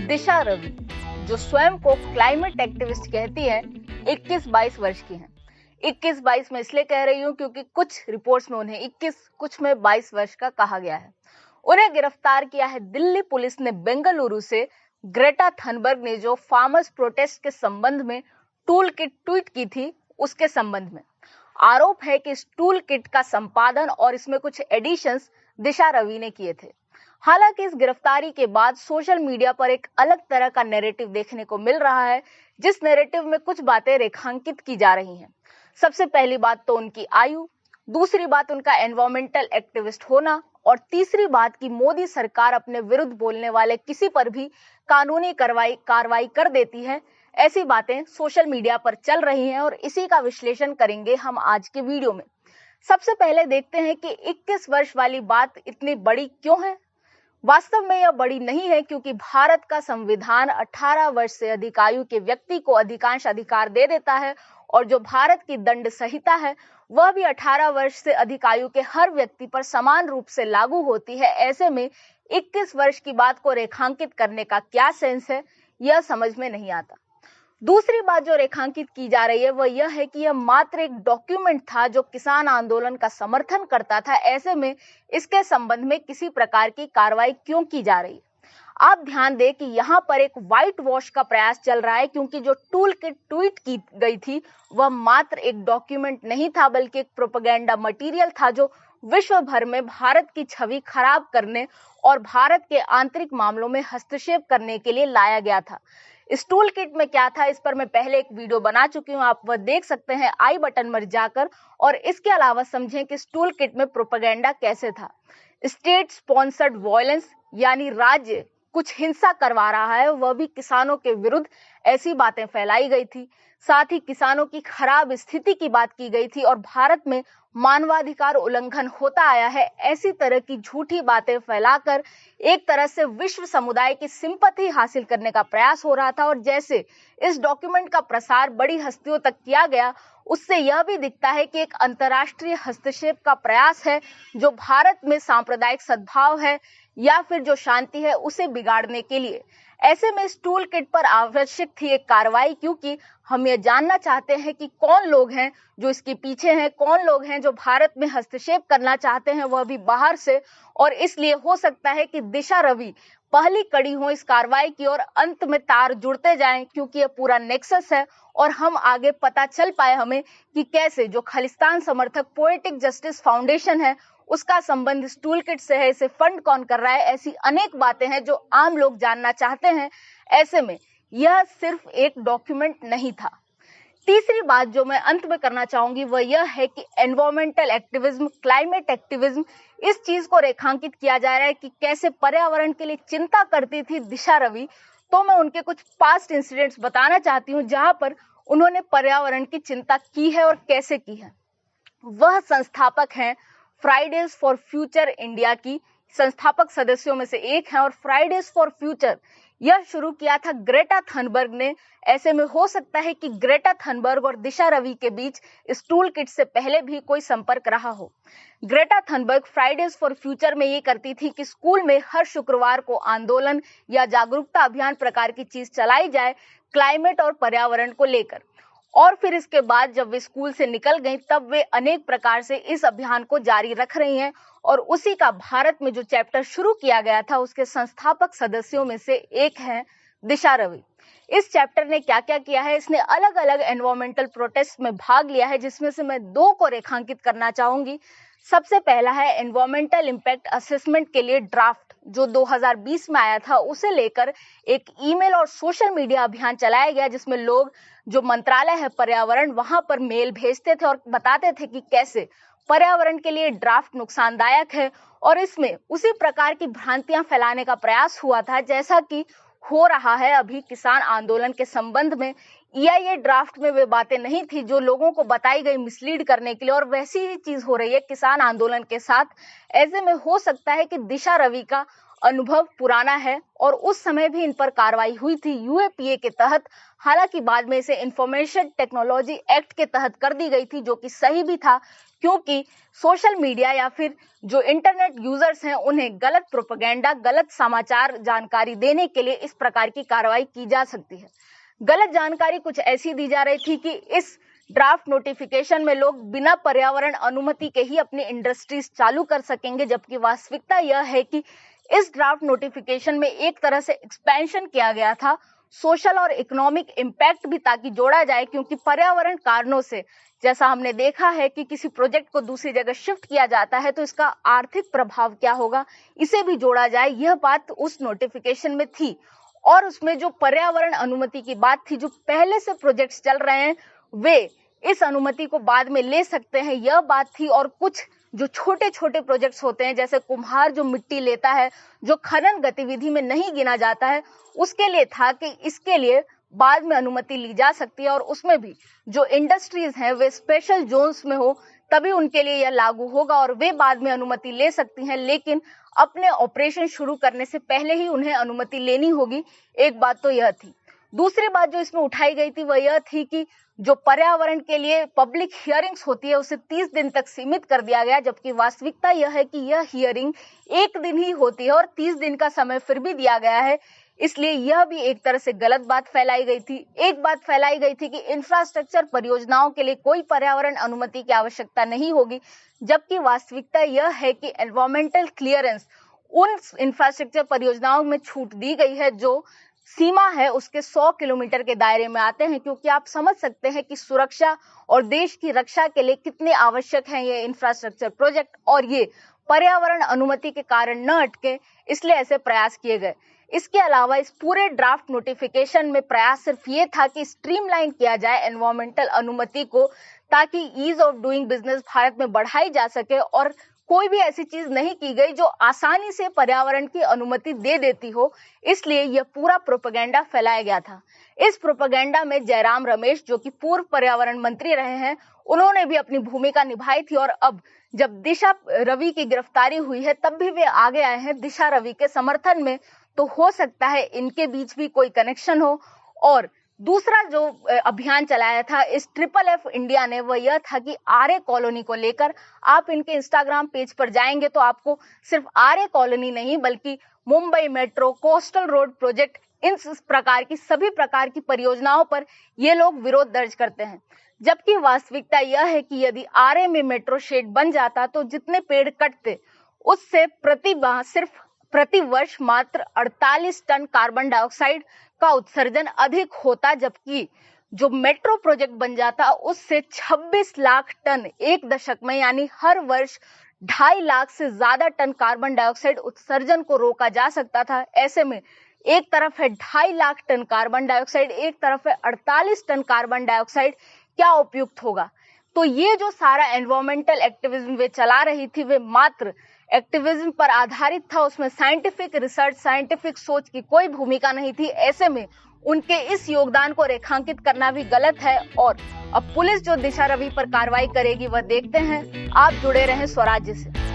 दिशा रवि, जो स्वयं को क्लाइमेट एक्टिविस्ट कहती है, 21-22 वर्ष की हैं। 21-22 में इसलिए कह रही हूँ क्योंकि कुछ रिपोर्ट्स में उन्हें 21, कुछ में 22 वर्ष का कहा गया है। उन्हें गिरफ्तार किया है दिल्ली पुलिस ने बेंगलुरु से। ग्रेटा थनबर्ग ने जो फार्मर्स प्रोटेस्ट के संबंध में टूल किट ट्वीट की थी, उसके संबंध में आरोप है कि इस टूल किट का संपादन और इसमें कुछ एडिशंस दिशा रवि ने किए थे। हालांकि इस गिरफ्तारी के बाद सोशल मीडिया पर एक अलग तरह का नैरेटिव देखने को मिल रहा है, जिस नैरेटिव में कुछ बातें रेखांकित की जा रही हैं। सबसे पहली बात तो उनकी आयु, दूसरी बात उनका एनवायरमेंटल एक्टिविस्ट होना, और तीसरी बात कि मोदी सरकार अपने विरुद्ध बोलने वाले किसी पर भी कानूनी कार्रवाई कर देती है। ऐसी बातें सोशल मीडिया पर चल रही हैं और इसी का विश्लेषण करेंगे हम आज के वीडियो में। सबसे पहले देखते हैं कि 21 वर्ष वाली बात इतनी बड़ी क्यों है। वास्तव में यह बड़ी नहीं है, क्योंकि भारत का संविधान 18 वर्ष से अधिक आयु के व्यक्ति को अधिकांश अधिकार दे देता है, और जो भारत की दंड संहिता है वह भी 18 वर्ष से अधिक आयु के हर व्यक्ति पर समान रूप से लागू होती है। ऐसे में 21 वर्ष की बात को रेखांकित करने का क्या सेंस है, यह समझ में नहीं आता। दूसरी बात जो रेखांकित की जा रही है वह यह है कि यह मात्र एक डॉक्यूमेंट था जो किसान आंदोलन का समर्थन करता था। ऐसे में इसके संबंध में किसी प्रकार की कार्रवाई क्यों की जा रही है? आप ध्यान दें कि यहाँ पर एक व्हाइट वॉश का प्रयास चल रहा है, क्योंकि जो टूल किट ट्वीट की गई थी वह मात्र एक डॉक्यूमेंट नहीं था, बल्कि एक प्रोपेगेंडा मटेरियल था जो विश्व भर में भारत की छवि खराब करने और भारत के आंतरिक मामलों में हस्तक्षेप करने के लिए लाया गया था। इस टूल किट में क्या था, इस पर मैं पहले एक वीडियो बना चुकी हूँ, आप वह देख सकते हैं आई बटन पर जाकर। और इसके अलावा समझें कि इस टूल किट में प्रोपेगेंडा कैसे था। स्टेट स्पॉन्सर्ड वायलेंस, यानी राज्य कुछ हिंसा करवा रहा है, वह भी किसानों के विरुद्ध, ऐसी बातें फैलाई गई थी। साथ ही किसानों की खराब स्थिति की बात की गई थी और भारत में मानवाधिकार उल्लंघन होता आया है, ऐसी तरह की झूठी बातें फैलाकर एक तरह से विश्व समुदाय की सिंपैथी हासिल करने का प्रयास हो रहा था। और जैसे इस डॉक्यूमेंट का प्रसार बड़ी हस्तियों तक किया गया, उससे यह भी दिखता है कि एक अंतर्राष्ट्रीय हस्तक्षेप का प्रयास है, जो भारत में सांप्रदायिक सद्भाव है या फिर जो शांति है उसे बिगाड़ने के लिए। ऐसे में इस टूल किट पर आवश्यक थी एक कार्रवाई, क्योंकि हम ये जानना चाहते हैं कि कौन लोग हैं जो इसके पीछे हैं, कौन लोग हैं जो भारत में हस्तक्षेप करना चाहते हैं, वह भी बाहर से। और इसलिए हो सकता है कि दिशा रवि पहली कड़ी हो इस कार्रवाई की, और अंत में तार जुड़ते जाएं, क्योंकि यह पूरा नेक्सस है और हम आगे पता चल पाए हमें कि कैसे जो खालिस्तान समर्थक पोएटिक जस्टिस फाउंडेशन है उसका संबंध इस टूल किट से है, इसे फंड कौन कर रहा है। ऐसी अनेक बातें हैं जो आम लोग जानना चाहते हैं। ऐसे में यह सिर्फ एक डॉक्यूमेंट नहीं था। तीसरी बात जो मैं अंत में करना चाहूंगी वह यह है कि एनवायरमेंटल एक्टिविज्म, क्लाइमेट एक्टिविज्म, इस चीज को रेखांकित किया जा रहा है कि कैसे पर्यावरण के लिए चिंता करती थी दिशा रवि। तो मैं उनके कुछ पास्ट इंसिडेंट्स बताना चाहती हूँ जहां पर उन्होंने पर्यावरण की चिंता की है और कैसे की है। वह संस्थापक हैं फ्राइडेज फॉर फ्यूचर इंडिया की, संस्थापक सदस्यों में से एक हैं। और फ्राइडेज फॉर फ्यूचर यह शुरू किया था ग्रेटा थनबर्ग ने। ऐसे में हो सकता है कि ग्रेटा थनबर्ग और दिशा रवि के बीच इस टूल किट से पहले भी कोई संपर्क रहा हो। Greta Thunberg Fridays for future में ये करती थी कि स्कूल में हर शुक्रवार को आंदोलन या जागरूकता अभियान प्रकार की चीज चलाई जाए क्लाइमेट और पर्यावरण को लेकर। और फिर इसके बाद जब वे स्कूल से निकल गई, तब वे अनेक प्रकार से इस अभियान को जारी रख रही हैं। और उसी का भारत में जो चैप्टर शुरू किया गया था उसके संस्थापक सदस्यों में से एक हैं दिशा रवि। इस चैप्टर ने क्या क्या किया है, इसने अलग अलग एनवायरमेंटल प्रोटेस्ट में भाग लिया है, जिसमें से मैं दो को रेखांकित करना चाहूंगी। सबसे पहला है एनवायरमेंटल इम्पैक्ट असेसमेंट के लिए ड्राफ्ट, जो 2020 में आया था, उसे लेकर एक ईमेल और सोशल मीडिया अभियान चलाया गया, जिसमें लोग जो मंत्रालय है पर्यावरण, वहां पर मेल भेजते थे और बताते थे कि कैसे पर्यावरण के लिए ड्राफ्ट नुकसानदायक है। और इसमें उसी प्रकार की भ्रांतियां फैलाने का प्रयास हुआ था जैसा कि हो रहा है अभी किसान आंदोलन के संबंध में। ये ड्राफ्ट में वे बातें नहीं थी जो लोगों को बताई गई मिसलीड करने के लिए, और वैसी ही चीज हो रही है किसान आंदोलन के साथ। ऐसे में हो सकता है कि दिशा रवि का अनुभव पुराना है और उस समय भी इन पर कार्रवाई हुई थी यूएपीए के तहत। हालांकि बाद में इसे इंफॉर्मेशन टेक्नोलॉजी एक्ट के तहत कर दी गई थी, जो कि सही भी था, क्योंकि सोशल मीडिया या फिर जो इंटरनेट यूजर्स हैं उन्हें गलत प्रोपेगेंडा, गलत समाचार जानकारी देने के लिए इस प्रकार की कार्रवाई की जा सकती है। गलत जानकारी कुछ ऐसी दी जा रही थी कि इस ड्राफ्ट नोटिफिकेशन में लोग बिना पर्यावरण अनुमति के ही अपनी इंडस्ट्रीज चालू कर सकेंगे, जबकि वास्तविकता यह है कि इस ड्राफ्ट नोटिफिकेशन में एक तरह से एक्सपेंशन किया गया था सोशल और इकोनॉमिक इम्पैक्ट भी ताकि जोड़ा जाए, क्योंकि पर्यावरण कारणों से जैसा हमने देखा है कि किसी प्रोजेक्ट को दूसरी जगह शिफ्ट किया जाता है तो इसका आर्थिक प्रभाव क्या होगा, इसे भी जोड़ा जाए। यह बात उस नोटिफिकेशन में थी और उसमें जो पर्यावरण अनुमति की बात थी, जो पहले से प्रोजेक्ट्स चल रहे हैं वे इस अनुमति को बाद में ले सकते हैं, यह बात थी। और कुछ जो छोटे छोटे प्रोजेक्ट्स होते हैं, जैसे कुम्हार जो मिट्टी लेता है, जो खनन गतिविधि में नहीं गिना जाता है, उसके लिए था कि इसके लिए बाद में अनुमति ली जा सकती है और उसमें भी जो इंडस्ट्रीज हैं वे स्पेशल जोन्स में हो तभी उनके लिए यह लागू होगा और वे बाद में अनुमति ले सकती हैं, लेकिन अपने ऑपरेशन शुरू करने से पहले ही उन्हें अनुमति लेनी होगी। एक बात तो यह थी। दूसरी बात जो इसमें उठाई गई थी वह यह थी कि जो पर्यावरण के लिए पब्लिक हियरिंग्स होती है उसे 30 दिन तक सीमित कर दिया गया, जबकि वास्तविकता यह है कि यह हियरिंग एक दिन ही होती है और 30 दिन का समय फिर भी दिया गया है। इसलिए यह भी एक तरह से गलत बात फैलाई गई थी। एक बात फैलाई गई थी कि इंफ्रास्ट्रक्चर परियोजनाओं के लिए कोई पर्यावरण अनुमति की आवश्यकता नहीं होगी, जबकि वास्तविकता यह है कि एनवायरमेंटल क्लियरेंस उन इंफ्रास्ट्रक्चर परियोजनाओं में छूट दी गई है जो सीमा है उसके 100 किलोमीटर के दायरे में आते हैं, क्योंकि आप समझ सकते हैं कि सुरक्षा और देश की रक्षा के लिए कितने आवश्यक हैं ये इंफ्रास्ट्रक्चर प्रोजेक्ट, और ये पर्यावरण अनुमति के कारण न अटके, इसलिए ऐसे प्रयास किए गए। इसके अलावा इस पूरे ड्राफ्ट नोटिफिकेशन में प्रयास सिर्फ ये था कि स्ट्रीमलाइन किया जाए एनवायरमेंटल अनुमति को, ताकि ease of doing business Bharat में बढ़ाई जा सके, और कोई भी ऐसी चीज नहीं की गई जो आसानी से पर्यावरण की अनुमति दे देती हो। इसलिए यह पूरा प्रोपेगेंडा फैलाया गया था। इस प्रोपेगेंडा में जयराम रमेश, जो कि पूर्व पर्यावरण मंत्री रहे हैं, उन्होंने भी अपनी भूमिका निभाई थी और अब जब दिशा रवि की गिरफ्तारी हुई है तब भी वे आगे आए हैं दिशा रवि के समर्थन में, तो हो सकता है इनके बीच भी कोई कनेक्शन हो। और दूसरा जो अभियान चलाया था इस FFF इंडिया ने, वह यह था कि आर्य कॉलोनी को लेकर, आप इनके इंस्टाग्राम पेज पर जाएंगे तो आपको सिर्फ आर्य कॉलोनी नहीं बल्कि Mumbai metro, coastal road project, इन प्रकार की सभी प्रकार की परियोजनाओं पर ये लोग विरोध दर्ज करते हैं। जबकि वास्तविकता यह है कि यदि आर्य में मेट्रो शेड बन जाता तो जितने पेड़ कटते उससे प्रति वर्ष मात्र 48 टन कार्बन डाइऑक्साइड का उत्सर्जन अधिक होता, जबकि जो मेट्रो प्रोजेक्ट बन जाता उससे 26 लाख टन एक दशक में, यानी हर वर्ष 2.5 लाख से ज्यादा टन कार्बन डाइऑक्साइड उत्सर्जन को रोका जा सकता था। ऐसे में एक तरफ है 2.5 लाख टन कार्बन डाइऑक्साइड, एक तरफ है 48 टन कार्बन डाइऑक्साइड, क्या उपयुक्त होगा? तो ये जो सारा एनवायरमेंटल एक्टिविज्म वे चला रही थी वे मात्र एक्टिविज्म पर आधारित था, उसमें साइंटिफिक रिसर्च, साइंटिफिक सोच की कोई भूमिका नहीं थी। ऐसे में उनके इस योगदान को रेखांकित करना भी गलत है। और अब पुलिस जो दिशा रवि पर कार्रवाई करेगी वह देखते हैं। आप जुड़े रहें स्वराज्य से।